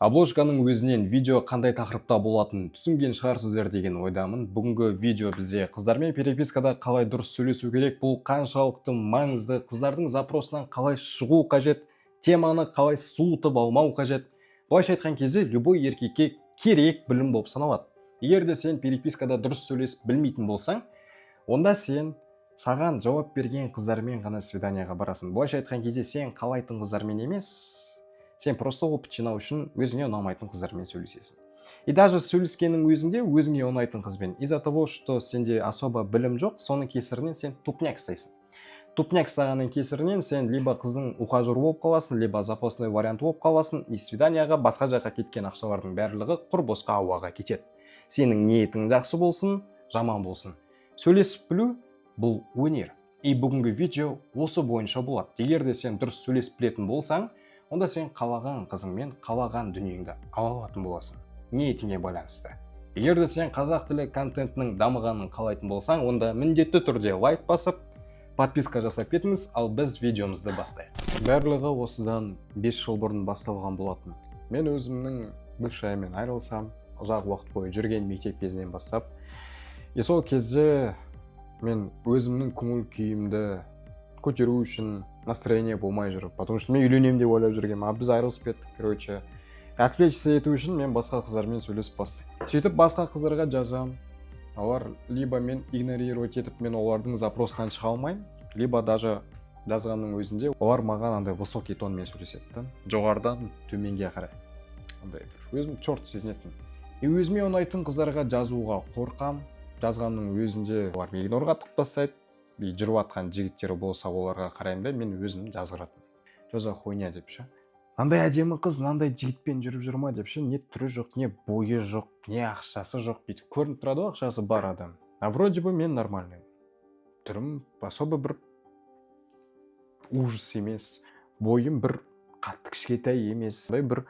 Обложканың өзінен видео қандай тақырыпта болатынын түсінген шығарсыздар деген ойдамын. Бүгінгі видео бізде қыздармен перепискада қалай дұрыс сөйлесу керек, бұл қаншалықты маңызды, қыздардың запросынан қалай шығу қажет, теманы қалай суытып алмау қажет. Былайша айтқан кезде любой еркекке керек білім болып саналады. Егер де сен перепискада дұрыс сөйлесіп білмейтін болсаң, онда сен саған жауап берген қыздармен ғана свиданияға барасың. Былайша айтқан кезде сен қалайтын қыздармен емес, сен просто опыт жинау үшін өзіңе ұнамайтын қыздармен сөйлесесің. И даже сөйлескеннің өзінде өзіңе ұнайтын қызбен. Из-за того, что сенде особо білім жоқ, соның кесірінен сен тупняк істейсің. Тупняк істегеннің кесірінен сен либо қыздың ухажеры болып қаласың, либо запасной вариант болып қаласың, и свиданияға басқа жаққа кеткен ақшалардың барлығы құр босқа ауаға кетеді. Сенің ниетің жақсы болсын, жаман болсын. Сөйлесіп білу бұл өнер. И бүгінгі видео осы бойынша болады. Егер де сен дұрыс сөйлесіп білетін болсаң, онда сен қалаған қызыңмен қалаған дүниеңді ала алатын боласың. Ниетіңе байланысты. Егер де сен қазақ тілі контентінің дамығанын қалайтын болсаң, онда міндетті түрде лайк басып, подписка жасап кетіңіз, ал біз видеомызды бастайық. Барлығы осыдан 5 жыл бұрын басталған болатын. Мен өзімнің бывшайыммен айырылсам, ұзақ уақыт бойы жүрген мектеп кезінен бастап, сол кезде мен өзімнің көңіл күйімді көтеру үшін настроение болмай жүр. Потому что мен үйленемін деп ойлап жүргенмін, а біз айырылысып кеттік. Короче, отвлечься ету үшін мен басқа қыздармен сөйлесіп бастаймын. Сөйтіп басқа қыздарға жазам. Олар либо мен игнорировать етіп, мен олардың запросынан шыға алмаймын, либо даже жазғанның өзінде олар маған андай высокий тонмен сөйлеседі. Жоғарыдан төменге қарай. Андай өзім чорт сезінетін. И өзіме ұнайтын қыздарға жазуға қорқам. Жазғанның өзінде олар мені игнорға тығып тастайды. И жүріп атқан жігіттері болса оларға қараймын да, мен өзім жазғыратым. Жоза хуйня деп ше. Андай әдемі қыз мынандай жігітпен жүріп жүр ма деп ше, не түрі жоқ, не бойы жоқ, не ақшасы жоқ, бүйтіп көрініп тұрады ғой ақшасы бар адам. А вроде бы мен нормальный. Түрім особо бір ужас емес, бойым бір қатты кішкентай емес, бір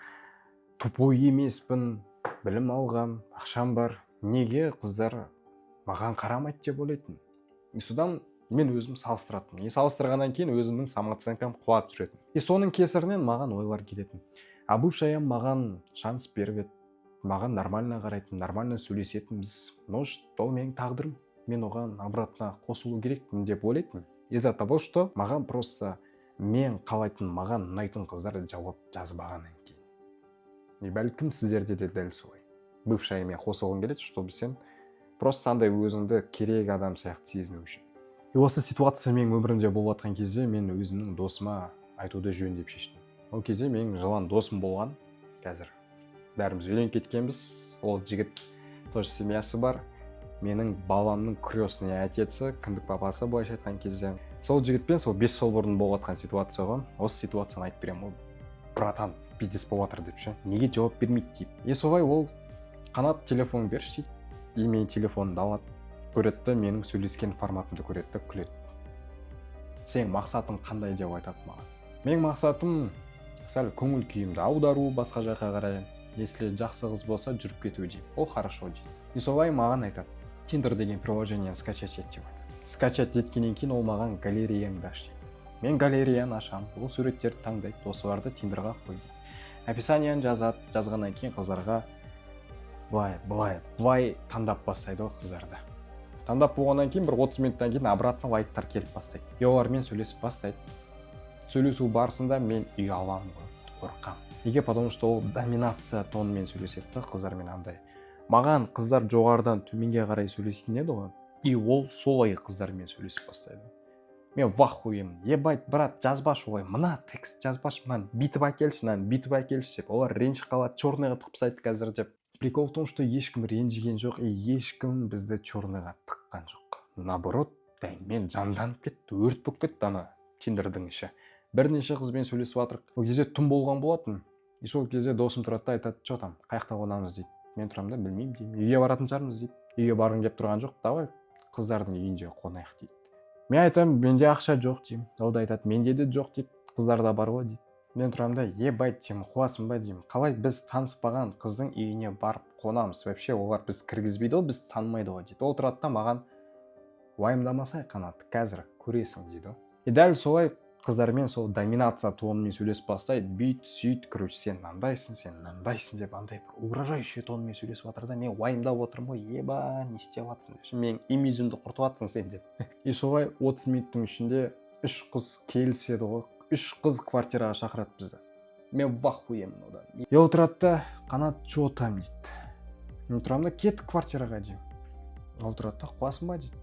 тупой емеспін, білім алғам, ақшам бар. Неге қыздар маған қарамайды деп ойлайтын. И содан мен өзім салыстыратын. И салыстырғаннан кейін өзімнің самооценкам құлап жүретін. И соның кесірінен маған ойлар келетін. А бывшайым маған шанс беріп еді. Маған нормально қарайтын, нормально сөйлесетінбіз. Может, ол менің тағдырым. Мен оған обратно қосылу керекпін деп ойлайтын. Из-за того, что маған просто мен қалайтын, маған ұнайтын қыздар жауап жазбағаннан кейін. И бәлкім сіздерде де дәл солай. Бывшайыммен қосылғың келеді, чтобы сен просто андай өзіңді керек адам сияқты сезіну үшін. И осы ситуация менің өмірімде болып жатқан кезде мен өзімнің досыма айтуды жөн деп шештім. Ол кезде менің жылан досым болған. Қазір бәріміз үйленіп кеткенбіз. Ол жігіт тоже семьясы бар. Менің баламның крестный отеці, кіндік папасы былайша айтқан кезде. Сол жігітпен сол 5 жыл бұрын болып жатқан ситуация ғой. Осы ситуацияны айтып беремін. Ол братан пиздец болып жатыр деп ше. Неге жауап бермейді деп. И солай ол қанат телефон берші дейді. И менің телефонымды алады. Көретті, менің сөйлескен форматымды көретті, күледі. Сен мақсатың қандай деп айтады маған. Менің мақсатым сәл көңіл күйімді аудару басқа жаққа қарай. Если жақсы қыз болса жүріп кету дейді. Ол хорошо дейді. И солай маған айтады. Tinder деген приложениені скачать ет деп айтады. Скачать еткеннен кейін ол маған галереяңды аш дейді. Мен галереяны ашамын. Ол суреттерді таңдайды. осыларды Tinderға қой дейді. Описанияны жазады. Жазғаннан кейін қыздарға былай таңдап бастайды ғой қыздарды. Таңдап болғаннан кейін бір 30 минуттан кейін обратно лайктар келіп бастайды. И олармен сөйлесіп бастайды. Сөйлесу барысында мен ұяламын ғой, қорқам. Неге? Потому что ол доминация тонымен сөйлеседі қыздармен андай. Маған қыздар жоғарыдан төменге қарай сөйлесетін еді ғой. И ол солай қыздармен сөйлесіп бастайды. Мен вахуем, ебать, брат, жазбашы олай, мына текст жазбашы, мынаны битіп әкелші, мынаны битіп әкелші деп. Олар ренжіп қалады, черныйға тығып тастайды қазір деп. Прикол в том, что ешкім ренжіген жоқ, и ешкім бізді черныйға тыққан жоқ. Наоборот, мен жанданып кетті, өрт болып кетті ана Тиндердің іші. Бірнеше қызбен сөйлесіп жатырық. Ол кезде түн болған болатын. И сол кезде досым тұрады да айтады, "Что там, қаяқта қонамыз?" дейді. Мен тұрамын да, білмеймін деймін. Үйге баратын шығармыз дейді. Үйге барғың келіп тұрған жоқ, давай қыздардың үйінде қонайық дейді. Мен айтамын, менде ақша жоқ деймін. Ол да айтады, менде де жоқ дейді. Қыздарда бар ғой дейді. Мен тұрамын да, ебать деймін, қуасың ба деймін. Қалай біз таныспаған қыздың үйіне барып қонамыз? Вообще олар бізді кіргізбейді, біз танымайды ғой дейді. Ол тұрады да маған, уайымдамасай қанат, қазір көресің дейді. И дәл солай қыздармен сол доминация тонымен сөйлесіп бастайды, бүйт сөйт, короче, сен мынандайсың деп андай бір угрожающий тонымен сөйлесіп жатыр да, мен уайымдап отырмын ғой, еба не істеп жатсың деп, менің имиджімді құртып жатсың сен деп. И солай 30 минуттың ішінде 3 қыз келіседі ғой, 3 қыз квартираға шақырады бізді. Мен в ахуемін одан. И отырады да, Қанат, что там дейді. Мен тұрамын да, кеттік квартираға деймін. Ол тұрады да, қуасың ба дейді.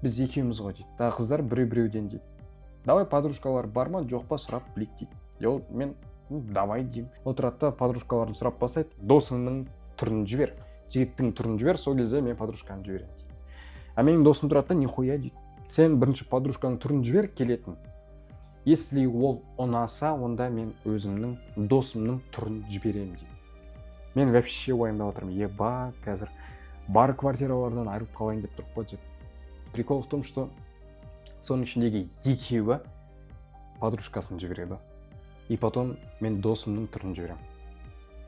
Біз екеуміз ғой дейді. Тағы қыздар біреуден дейді. Давай подружкалар бар ма, жоқ па сұрап білейік дейді. Мен давай деймін. Ол тұрады да, подружкаларын сұрап бастайды. Досыңның түрін жібер, жігіттің түрін жібер, сол кезде мен подружканы жіберемін дейді. А менің досым тұрады да, нихуя дейді. Сен бірінші подружканың түрін жібер, келетін. Если ол ұнаса, онда мен өзімнің досымның түрін жіберемін дейді. Мен вообще уайымдап отырмын. Еба, қазір бар квартиралардан айырылып қалайын деп тұрып қой. Прикол в том, что соның ішіндегі екеуі подружкасын жібереді. И потом мен досымның түрін жіберемін.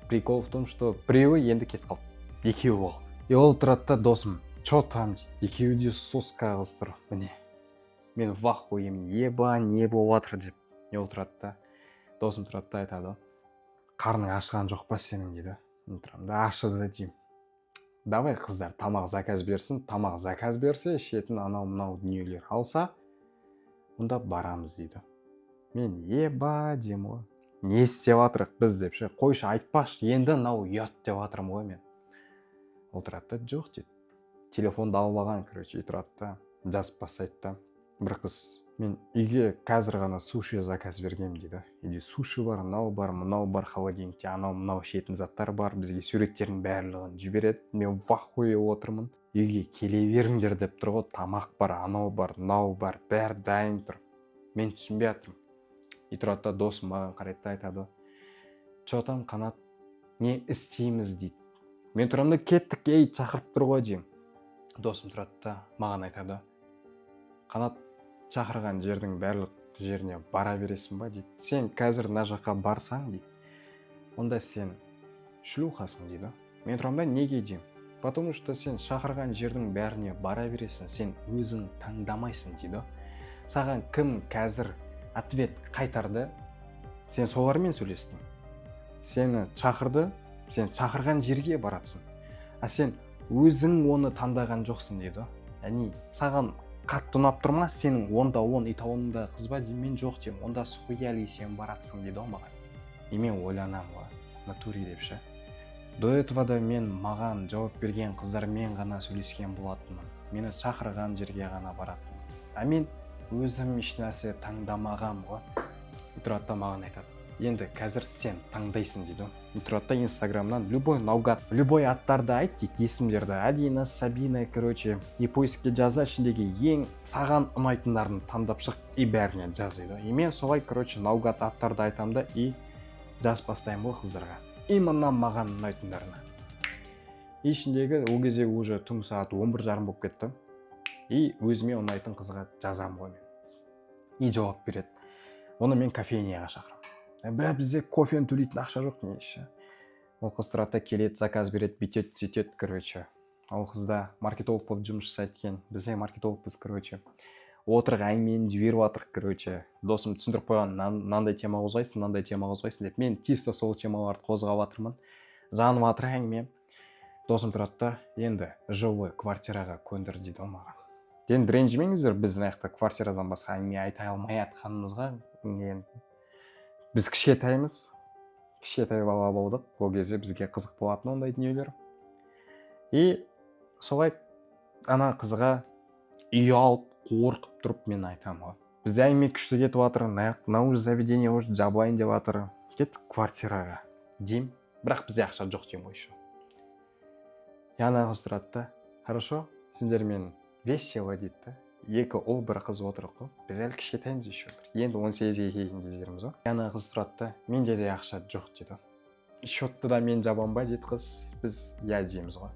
Прикол в том, что біреуі енді кетіп қалды. Екеуі болды. И ол тұрады да, досым, что там дейді. Екеуі де соска қыз тұр. Міне. Мен в ахуемін. Еба, не болып жатыр деп. И ол тұрады да, досым тұрады да айтады. Қарның ашыған жоқ па сенің дейді. Мен тұрамын да, ашыды деймін. Давай қыздар тамақ заказ берсін, тамақ заказ берсе, шетін анау-мынау дүниелер алса, онда барамыз дейді. Мен еба деймін ғой. Не істеп жатырық біз деп ше, қойшы айтпашы, енді мынау ұят деп жатырмын ғой мен. Ол тұрады да, жоқ дейді. Телефонды алып алған, короче, тұрады да, жазып бастайды да. Бір қыз, мен үйге қазір ғана суши заказ бергем дейді. Үйде суши бар, мынау бар, холодильникте анау-мынау ішетін заттар бар, бізге суреттердің барлығын жібереді. Мен в ахуе отырмын. Үйге келе беріңдер деп тұр ғой, тамақ бар, анау бар, мынау бар, бәрі дайын тұр. Мен түсінбей жатырмын. И тұрады да, досым маған қарайды да айтады. Что там, Қанат, не істейміз дейді. Мен тұрамын да, кеттік, ей, шақырып тұр ғой деймін. Досым тұрады да, маған айтады. Қанат, шақырған жердің барлық жеріне бара бересің ба дейді. Сен қазір мына жаққа барсаң дейді. Онда сен шлюхасың дейді. Мен тұрамын да, неге деймін. Потому что сен шақырған жердің бәріне бара бересің, сен өзің таңдамайсың дейді. Саған кім қазір ответ қайтарды, сен солармен сөйлестің. Сені шақырды, сен шақырған жерге баратсың. А сен өзің оны таңдаған жоқсың дейді. Яғни саған қатты ұнап тұрма, сенің онда итауында қыз ба деймін, мен жоқ деймін. Онда схуяли сен баратсың дейді ғой маған. И мен ойланам ғой, натуре деп ше. До этого да мен маған жауап берген қыздармен ғана сөйлескен болатынмын. Мені шақырған жерге ғана баратынмын. А мен өзім еш нәрсе таңдамағам ғой. Тұрады да маған айтады. Енді қазір сен таңдайсың дейді. Тұрады да инстаграмнан любой наугад, любой аттарды айт дейді, есімдерді. Алина, Сабина, короче, и поискке жаза, ішіндегі ең саған ұнайтындарын таңдап шық и бәріне жаз дейді. И мен солай, короче, наугад аттарды айтам да и жазып бастаймын ғой қыздарға. Именно маған ұнайтындарына. Ішіндегі ол кезде уже түнгі сағат 11:30 болып кетті. И өзіме ұнайтын қызға жазам ғой мен. И жауап береді. Оны мен кофейняға шақырамын. Бірақ бізде кофені төлейтін ақша жоқ не ше. Ол қыз тұрады, келеді, заказ береді, бүйтеді, сөйтеді, короче. Ол қызда маркетолог болып жұмыс жасайды екен. Бізде маркетологпыз, короче. Отырық әңгімені жіберіп жатырық, короче. Досым түсіндіріп қойған, мынандай тема қозғайсың деп. Мен чисто сол темаларды қозғап жатырмын. Жанып жатыр әңгіме. Досым тұрады да, енді жилой квартираға көндір дейді ол маған. Енді ренжімеңіздер, біз мына квартирадан басқа әңгіме айта алмай жатқанымызға. Біз кішкентай бала болдық. Ол кезде бізге қызық болатын ондай дүниелер. И солай ана қызға үй алып қорқып тұрып мен айтамын ғой. Бізде әңгіме күшті кетіп жатыр, мынау заведение уже жабылайын деп жатыр. Кеттік квартираға деймін. Бірақ бізде ақша жоқ деймін ғой еще. Ана қыз тұрады да, хорошо, сендермен весело дейді да. Екі ұл бір қыз отырық қой. Біз әлі кішкентаймыз еще. Енді 18-ге келген кездеріміз ғой. Ана қыз тұрады да, менде де ақша жоқ дейді. Счетты да мен жабам ба дейді қыз. Біз я дейміз ғой.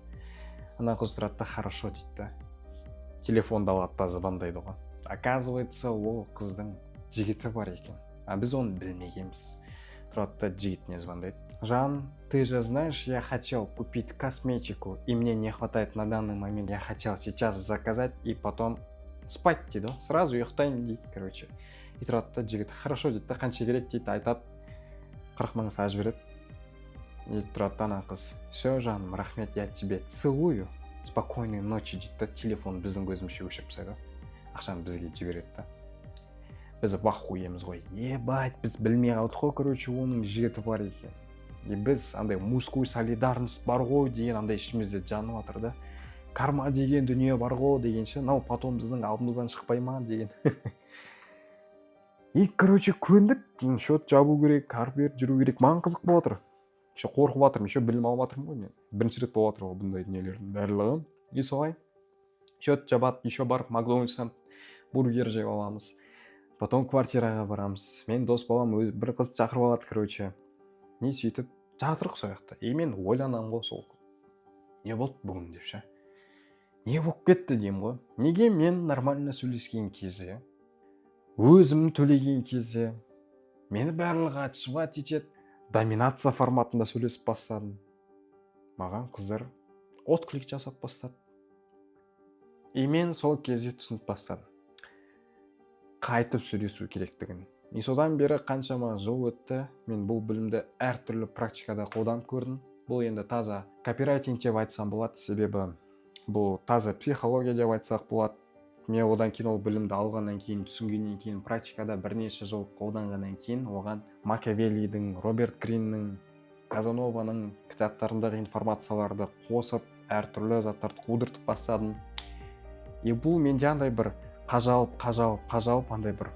Ана қыз тұрады да, хорошо дейді да. Телефонды алады да звондайды ғой. Оказывается, ол қыздың жігіті бар екен. А біз оны білмегенбіз. Тұрады да жігітіне звондайды. Жан, ты же знаешь, я хотел купить косметику, и мне не хватает на данный момент. Я хотел сейчас заказать и потом спать дейді. Сразу ұйықтайын дейді, короче. и тұрады да жігіт хорошо дейді да, қанша керек дейді, айтады, 40 мың саж береді. И тұрады да ана қыз, все жаным, рахмет, я тебе целую, спокойной ночи дейді да, телефон біздің көзімізше өшіріп тастайды, ақшаны бізге жібереді да. Біз в ахуеміз ғой, ебать, біз білмей қалдық қой, короче, оның жігіті бар екен. И біз андай мужской солидарность бар ғой деген андай ішімізде жанып жатыр да. Карма деген дүние бар ғой дегенше, мынау потом біздің алдымыздан шықпай ма деген. И короче көндік, счет жабу керек, ары бері жүру керек. Маған қызық болып жатыр. Еще қорқып жатырмын, еще білім алып жатырмын ғой мен. Бірінші рет болып жатыр ғой бұндай дүниелердің барлығы. И солай счет жабады, еще барып Макдональдстан бургер жеп аламыз. Потом квартираға барамыз. Мен дос балам бір қыз шақырып алады, короче. Не сөйтіп жатырық сол жақта. И мен ойланамын ғой сол. Не болды бүгін деп ше. Не болып кетті деймін ғой. Неге мен нормально сөйлескен кезде, өзім төлеген кезде, мені барлығы отшивать етеді, доминация форматында сөйлесіп бастадым. Маған қыздар отклик жасап бастады. И мен сол кезде түсініп бастадым қайтып сөйлесу керектігін. И содан бері қаншама жыл өтті, мен бұл білімді әртүрлі практикада қолданып көрдім. Бұл енді таза копирайтинг деп айтсам болады, себебі бұл таза психология деп айтсақ болады. Мен одан кейін ол білімді алғаннан кейін, түсінгеннен кейін, практикада бірнеше жыл қолданғаннан кейін, оған Макиавеллидің, Роберт Гриннің, Казанованың кітаптарындағы информацияларды қосып, әртүрлі заттарды қудыртып бастадым. И бұл менде андай бір қажалып, андай бір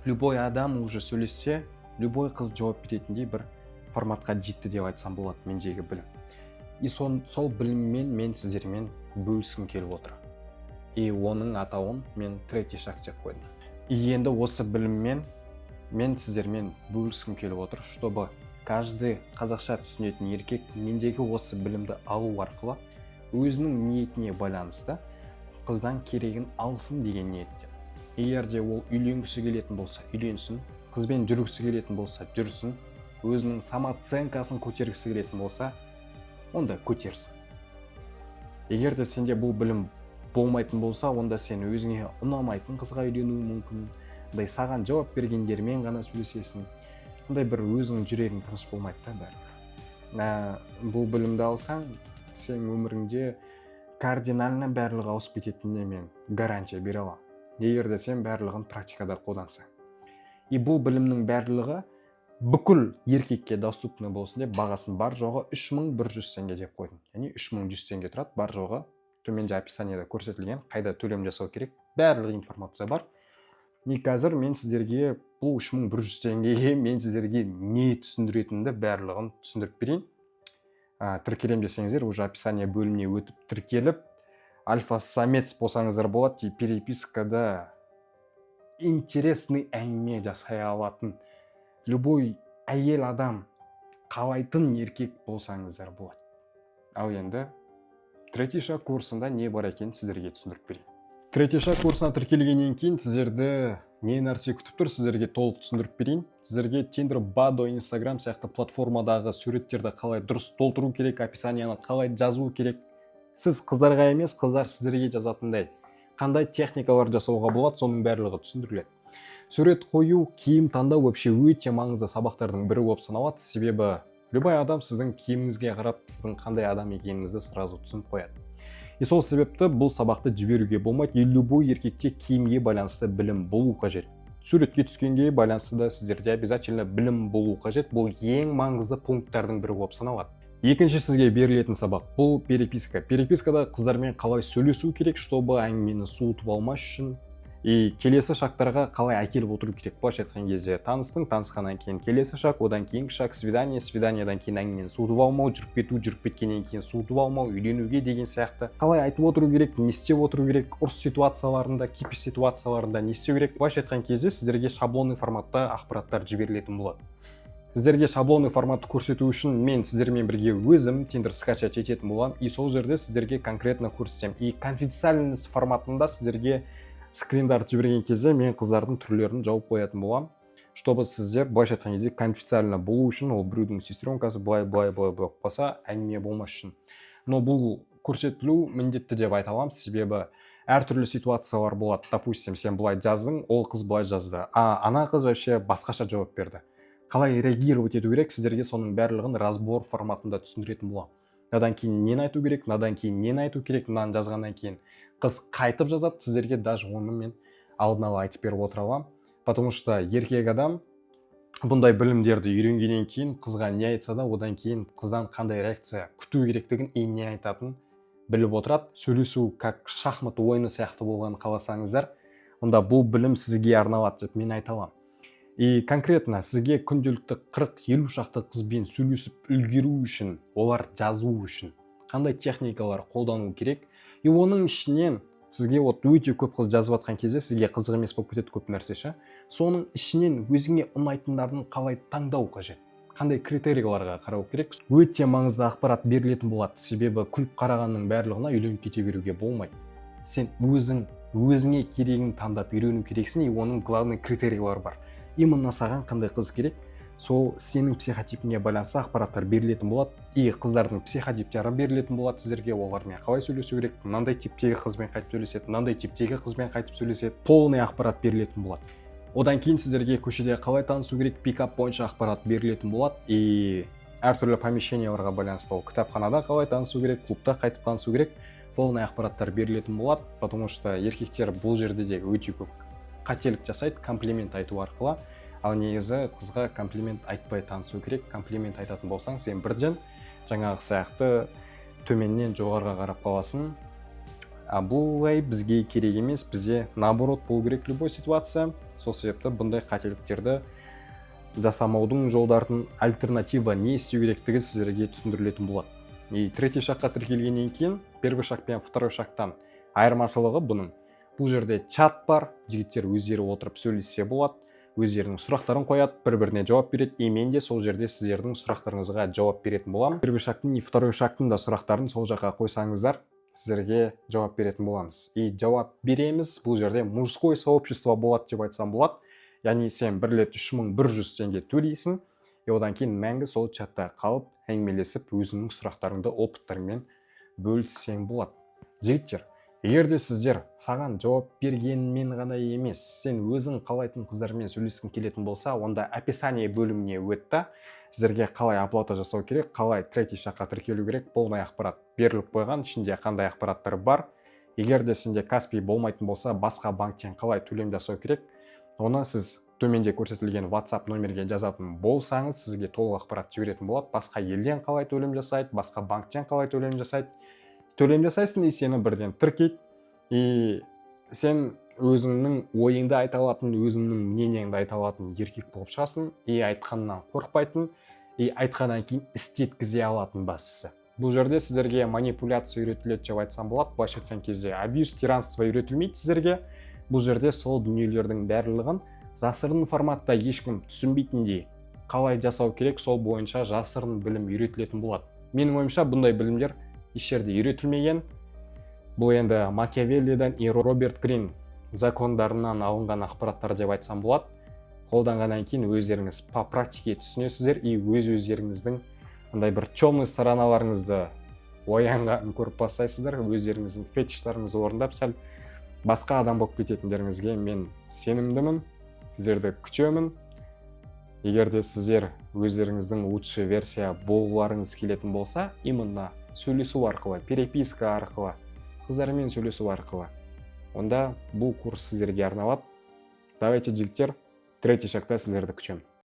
любой адам уже сөйлессе, любой қыз жауап беретіндей бір форматқа жетті деп айтсам болады мендегі білім. И сол біліммен мен сіздермен бөліскім келіп отыр. И оның атауын мен третий шаг деп қойдым. И енді осы біліммен мен сіздермен бөліскім келіп отыр, чтобы каждый қазақша түсінетін еркек мендегі осы білімді алу арқылы өзінің ниетіне байланысты қыздан керегін алсын деген ниетте. Егер де ол үйленгісі келетін болса, үйленсін, қызбен жүргісі келетін болса, жүрсін, өзінің самооценкасын көтергісі келетін болса, онда көтерсін. Егер де сенде бұл білім болмайтын болса, онда сен өзіңе ұнамайтын қызға үйленуі мүмкін. Ондай саған жауап бергендермен ғана сөйлесесің. Ондай бір өзіңнің жүрегің тыныш болмайды да бәрібір. Бұл білімді алсаң, сен өміріңде кардинально барлығы ауысып кететініне мен гарантия бере аламын. Егер де сен барлығын практикада қолдансаң. И бұл білімнің барлығы бүкіл еркекке доступны болсын деп бағасын бар жоғы 3100 теңге деп қойдым. Яғни 3100 теңге тұрады, бар жоғы төменде описаниеда көрсетілген, қайда төлем жасау керек, барлық информация бар. И қазір мен сіздерге бұл 3100 теңгеге мен сіздерге не түсіндіретінді барлығын түсіндіріп берейін. Тіркелем десеңіздер, уже описание бөліміне өтіп тіркеліп, альфа-самец болсаңыздар болады, и перепискада интересный әңгіме жасай алатын любой әйел адам қалайтын еркек болсаңыздар болады. Ал енді третий шаг курсында не бар екен сіздерге түсіндіріп берейін. Третий шаг курсына тіркелгеннен кейін сіздерді не нәрсе күтіп тұр, сіздерге толық түсіндіріп берейін. Сіздерге Tinder, Badoo, Instagram сияқты платформадағы суреттерді қалай дұрыс толтыру керек, описанияны қалай жазу керек. Сіз қыздарға емес, қыздар сіздерге жазатындай қандай техникалар жасауға болады, соның барлығы түсіндіріледі. Сурет қою, киім таңдау вообще өте маңызды сабақтардың бірі болып саналады, себебі любой адам сіздің киіміңізге қарап, сіздің қандай адам екеніңізді сразу түсініп қояды. И сол себепті бұл сабақты жіберуге болмайды, и любой еркекте киімге байланысты білім болу қажет. Суретке түскенге байланысты да сіздерде обязательно білім болу қажет. Бұл ең маңызды пункттардың бірі болып саналады. Екінші сізге берілетін сабақ бұл переписка. Перепискада қыздармен қалай сөйлесу керек, чтобы әңгімені суытып алмас үшін. И келесі шақтарға қалай әкеліп отыру керек. Былайша айтқан кезде танысқаннан кейін келесі шақ, одан кейінгі шақ свиданиядан кейін әңгімені суытып алмау, жүріп кеткеннен кейін суытып алмау, үйленуге деген сияқты. Қалай айтып отыру керек, не істеп отыру керек, ұрыс ситуацияларында, кипиш ситуацияларында не істеу керек. Былайша айтқан кезде сіздерге шаблонный форматта ақпараттар жіберілетін болады. Сіздерге шаблонный форматты көрсету үшін мен сіздермен бірге өзім Tinder скачать ететін боламын. И сол жерде сіздерге конкретно көрсетемін. И конфиденциальность форматында сіздерге скриндарды жіберген кезде мен қыздардың түрлерін жауып қоятын боламын, чтобы сіздер былайша айтқан кезде конфиденциально болу үшін, ол біреудің сестренкасы былай болса әңгіме болмас үшін. Но бұл көрсетілу міндетті деп айта аламын, себебі әртүрлі ситуациялар болады. Допустим, сен былай жаздың, ол қыз былай жазды, ана қыз вообще басқаша жауап берді. Қалай реагировать ету керек, сіздерге соның барлығын разбор форматында түсіндіретін боламын. Надан кейін нені айту керек, надан кейін нені айту керек, мынаны жазғаннан кейін қыз қайтып жазады, сіздерге даже оны мен алдын ала айтып беріп отыра аламын. Потому что еркек адам бұндай білімдерді үйренгеннен кейін қызға не айтса да, одан кейін қыздан қандай реакция күту керектігін и не айтатынын біліп отырады. Сөйлесу как шахмат ойыны сияқты болғанын қаласаңыздар, онда бұл білім сізге арналады деп мен айта аламын. И конкретно сізге күнделікті 40-50 шақты қызбен сөйлесіп үлгеру үшін, олар жазу үшін қандай техникалар қолдану керек? И оның ішінен сізге өте көп қыз жазып жатқан кезде сізге қызық емес болып кетеді көп нәрсе ше. Соның ішінен өзіңе ұнайтындарын қалай таңдау қажет? Қандай критерияларға қарау керек? Өте маңызды ақпарат берілетін болады. Себебі күліп қарағанның барлығына үйленіп кете беруге болмайды. Сен өзіңе керегін таңдап үйрену керексің, и оның главный критериялары бар. Именно саған қандай қыз керек, сол сенің психотипіне байланысты ақпараттар берілетін болады. И қыздардың психотиптері берілетін болады сіздерге, олармен қалай сөйлесу керек, мынандай типтегі қызбен қайтып сөйлеседі, мынандай типтегі қызбен қайтып сөйлеседі, полный ақпарат берілетін болады. Одан кейін сіздерге көшеде қалай танысу керек, пикап бойынша ақпарат берілетін болады. И әртүрлі помещенияларға байланысты ол кітапханада қалай танысу керек, клубта қайтып танысу керек, полный ақпараттар берілетін болады. Потому что еркектер бұл жерде де өте көп қателік жасайды, комплимент айту арқылы. Ал негізі қызға комплимент айтпай танысу керек. Комплимент айтатын болсаң, сен бірден жаңағы сияқты төменнен жоғарға қарап қаласың. Бұлай бізге керек емес, бізде наоборот болу керек любой ситуация. Сол себепті бұндай қателіктерді жасамаудың жолдарын альтернатива не істеу керектігі сіздерге түсіндірілетін болады. И третий шаққа тіркелгеннен кейін, первый шақ пен второй шақтан айырмашылығы бұның. Бұл жерде чат бар, жігіттер өздері отырып сөйлесе болады, өздерінің сұрақтарын қояды, бір-біріне жауап береді, и мен де сол жерде сіздердің сұрақтарыңызға жауап беретін боламын. Первый шақтың и второй шақтың да сұрақтарын сол жаққа қойсаңыздар, сіздерге жауап беретін боламыз. И жауап береміз, бұл жерде мужское сообщество болады деп айтсам болады. Яғни сен бір рет 3100 теңге төлейсің, и одан кейін мәңгі сол чатта қалып, әңгімелесіп, өзіңнің сұрақтарыңды опыттарыңмен бөліссең болады. Жігіттер, егер де сіздер саған жауап бергенмен ғана емес, сен өзің қалайтын қыздармен сөйлескің келетін болса, онда описание бөліміне өтті. Сіздерге қалай оплата жасау керек, қалай третий шаққа тіркелу керек, полный ақпарат беріліп қойған, ішінде қандай ақпараттар бар. Егер де сенде Каспий болмайтын болса, басқа банктен қалай төлем жасау керек, оны сіз төменде көрсетілген WhatsApp номерге жазатын болсаңыз, сізге толық ақпарат жіберетін болады. Басқа елден қалай төлем жасайды, басқа банктен қалай төлем жасайды. Төлем жасайсың, и сені бірден тіркейді. И сен өзіңнің ойыңды айта алатын, өзіңнің мнениеңді айта алатын еркек болып шығасың, и айтқаннан қорықпайтын, и айтқаннан кейін істеткізе алатын бастысы. Бұл жерде сіздерге манипуляция үйретіледі деп айтсам болады. Былайша айтқан кезде абьюз, тиранство үйретілмейді сіздерге. Бұл жерде сол дүниелердің барлығын жасырын форматта ешкім түсінбейтіндей қалай жасау керек, сол бойынша жасырын білім үйретілетін болады. Менің ойымша бұндай білімдер еш жерде үйретілмеген. Бұл енді Макиавеллиден и Роберт Грин закондарынан алынған ақпараттар деп айтсам болады. Қолданғаннан кейін өздеріңіз по практике түсінесіздер, и өздеріңіздің андай бір темный стороналарыңызды оянғанын көріп бастайсыздар, өздеріңіздің фетиштарыңызды орындап, сәл басқа адам болып кететіндеріңізге мен сенімдімін, сіздерді күтемін. Егер де сіздер өздеріңіздің лучший версия болғыларыңыз келетін болса, именно сөйлесу арқылы, переписка арқылы, қыздармен сөйлесу арқылы, онда бұл курс сіздерге арналады. Давайте, жігіттер, третий шақта сіздерді күтемін.